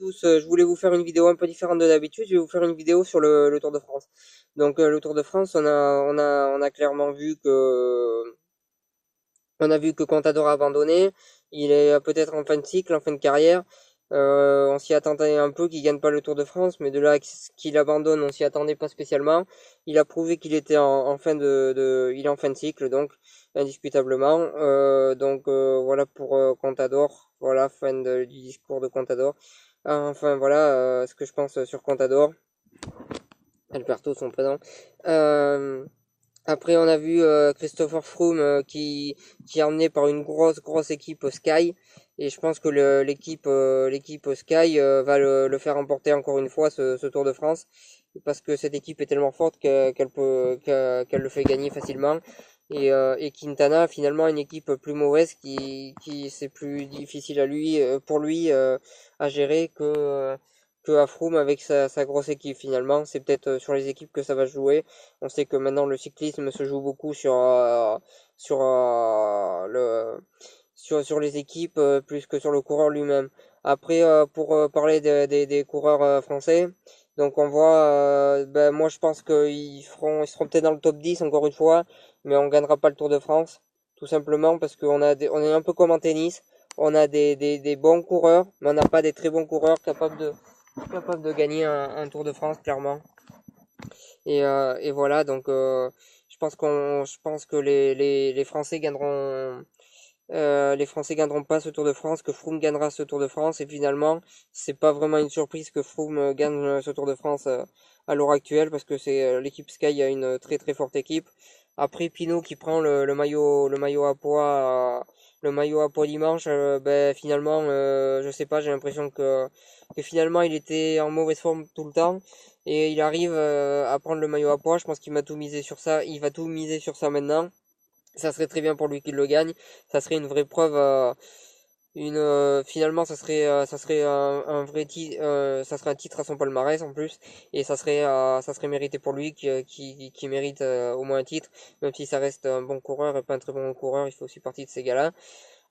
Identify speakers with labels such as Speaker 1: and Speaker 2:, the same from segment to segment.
Speaker 1: tous, je voulais vous faire une vidéo un peu différente de d'habitude. Je vais vous faire une vidéo sur le Tour de France. Donc le Tour de France, on a clairement vu que Contador a abandonné. Il est peut-être en fin de cycle, en fin de carrière. On s'y attendait un peu qu'il gagne pas le Tour de France, mais de là qu'il abandonne, on s'y attendait pas spécialement. Il a prouvé qu'il était en fin il est en fin de cycle, donc indiscutablement. Voilà pour Contador. Voilà, du discours de Contador. Enfin voilà ce que je pense sur Contador. Alberto, son prénom. Euh, Après, on a vu Christopher Froome qui est emmené par une grosse équipe Sky, et je pense que l'équipe Sky va le faire remporter encore une fois ce Tour de France, parce que cette équipe est tellement forte qu'elle le fait gagner facilement. Et Quintana, finalement, une équipe plus mauvaise qui c'est plus difficile pour lui à gérer que à Froome avec sa grosse équipe. Finalement, c'est peut-être sur les équipes que ça va jouer. On sait que maintenant le cyclisme se joue beaucoup sur sur les équipes plus que sur le coureur lui-même. Après, pour parler des coureurs français, donc on voit, moi je pense ils seront peut-être dans le top 10 encore une fois, mais on gagnera pas le Tour de France, tout simplement parce on est un peu comme en tennis, on a des bons coureurs, mais on n'a pas des très bons coureurs capables de gagner un Tour de France, clairement. Et voilà, donc je pense que les Français gagneront pas ce Tour de France, que Froome gagnera ce Tour de France, et finalement, c'est pas vraiment une surprise que Froome gagne ce Tour de France à l'heure actuelle, parce que c'est l'équipe Sky a une très forte équipe. Après, Pinot qui prend le maillot à poids dimanche, finalement, je sais pas, j'ai l'impression que finalement il était en mauvaise forme tout le temps, et il arrive à prendre le maillot à poids. Je pense qu'il va tout miser sur ça, il va tout miser sur ça maintenant. Ça serait très bien pour lui qu'il le gagne. Ça serait une vraie preuve. Finalement, ça serait un vrai titre. Ça serait un titre à son palmarès en plus, et ça serait mérité pour lui qui mérite au moins un titre, même si ça reste un bon coureur et pas un très bon coureur. Il fait aussi partie de ces gars-là.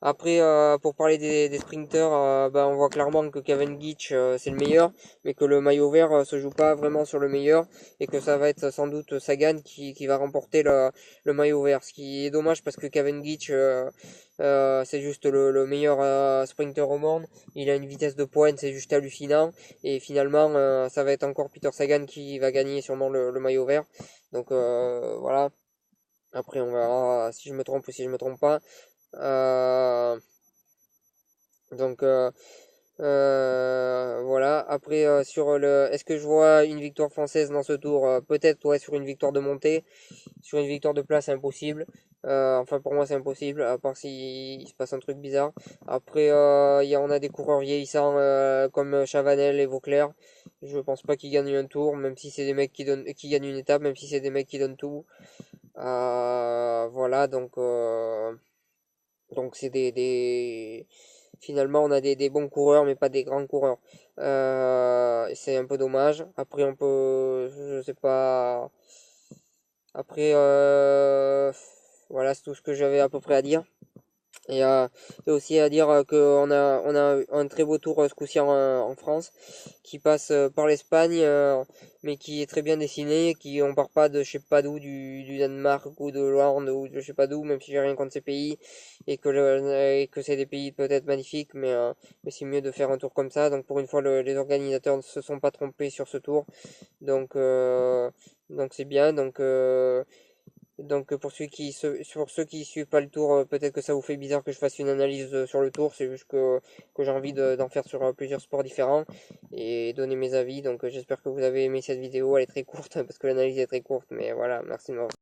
Speaker 1: Après, pour parler des sprinters, on voit clairement que Cavendish c'est le meilleur, mais que le maillot vert se joue pas vraiment sur le meilleur, et que ça va être sans doute Sagan qui va remporter le maillot vert. Ce qui est dommage parce que Cavendish c'est juste le meilleur sprinter au monde. Il a une vitesse de pointe, c'est juste hallucinant. Et finalement, ça va être encore Peter Sagan qui va gagner sûrement le maillot vert. Donc voilà. Après, on verra si je me trompe ou si je me trompe pas. Euh, donc voilà. Après est-ce que je vois une victoire française dans ce tour? Peut-être ouais sur une victoire de montée, sur une victoire de place c'est impossible. Enfin pour moi c'est impossible à part s'il se passe un truc bizarre. Après on a des coureurs vieillissants comme Chavanel et Vauclair. Je pense pas qu'ils gagnent un tour, même si c'est des mecs qui gagnent une étape, même si c'est des mecs qui donnent tout. Voilà donc c'est finalement on a des bons coureurs mais pas des grands coureurs. C'est un peu dommage. Après on peut, je sais pas. Après voilà, c'est tout ce que j'avais à peu près à dire. Et aussi à dire on a un très beau tour ce coup-ci en France, qui passe par l'Espagne, mais qui est très bien dessiné, qui on part pas de je sais pas d'où, du Danemark ou de l'Hollande ou de je sais pas d'où, même si j'ai rien contre ces pays, et que c'est des pays peut-être magnifiques, mais c'est mieux de faire un tour comme ça. Donc pour une fois, les organisateurs ne se sont pas trompés sur ce tour, donc c'est bien. Donc pour ceux qui suivent pas le tour, peut-être que ça vous fait bizarre que je fasse une analyse sur le tour. C'est juste que j'ai envie d'en faire sur plusieurs sports différents et donner mes avis. Donc j'espère que vous avez aimé cette vidéo. Elle est très courte parce que l'analyse est très courte. Mais voilà, merci de m'avoir